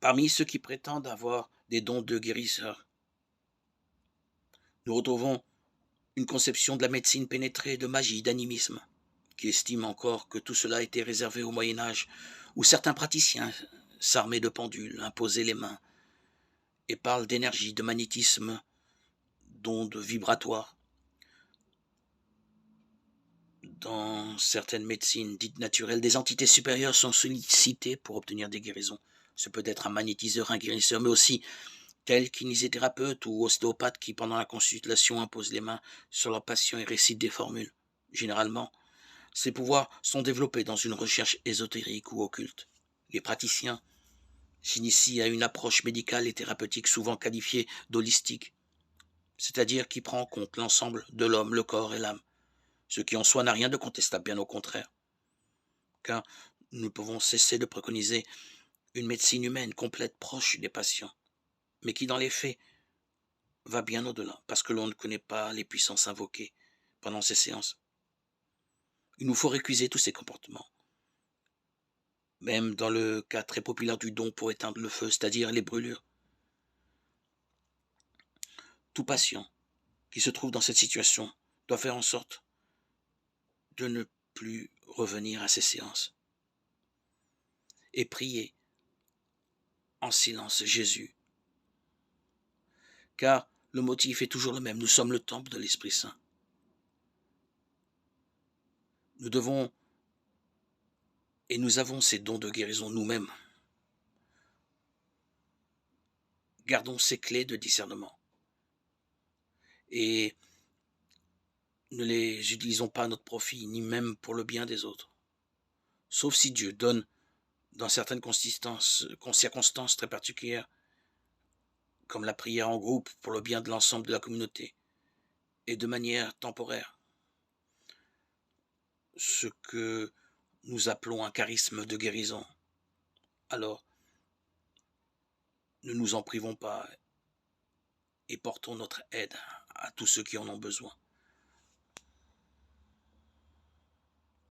Parmi ceux qui prétendent avoir des dons de guérisseurs, nous retrouvons une conception de la médecine pénétrée de magie, d'animisme, qui estime encore que tout cela était réservé au Moyen Âge, où certains praticiens s'armaient de pendules, imposaient les mains, et parlent d'énergie, de magnétisme, d'ondes vibratoires. Dans certaines médecines dites naturelles, des entités supérieures sont sollicitées pour obtenir des guérisons. Ce peut être un magnétiseur, un guérisseur, mais aussi tel kinésithérapeute ou ostéopathe qui, pendant la consultation, impose les mains sur leur patient et récite des formules. Généralement, ces pouvoirs sont développés dans une recherche ésotérique ou occulte. Les praticiens s'initient à une approche médicale et thérapeutique souvent qualifiée d'holistique, c'est-à-dire qui prend en compte l'ensemble de l'homme, le corps et l'âme, ce qui en soi n'a rien de contestable, bien au contraire, car nous ne pouvons cesser de préconiser une médecine humaine complète, proche des patients, mais qui dans les faits va bien au-delà, parce que l'on ne connaît pas les puissances invoquées pendant ces séances. Il nous faut récuser tous ces comportements, même dans le cas très populaire du don pour éteindre le feu, c'est-à-dire les brûlures. Tout patient qui se trouve dans cette situation doit faire en sorte de ne plus revenir à ces séances et prier en silence Jésus, car le motif est toujours le même, nous sommes le temple de l'Esprit Saint. Nous devons, et nous avons ces dons de guérison nous-mêmes. Gardons ces clés de discernement et ne les utilisons pas à notre profit, ni même pour le bien des autres. Sauf si Dieu donne, dans certaines circonstances très particulières, comme la prière en groupe pour le bien de l'ensemble de la communauté, et de manière temporaire, ce que nous appelons un charisme de guérison. Alors, ne nous en privons pas et portons notre aide à tous ceux qui en ont besoin.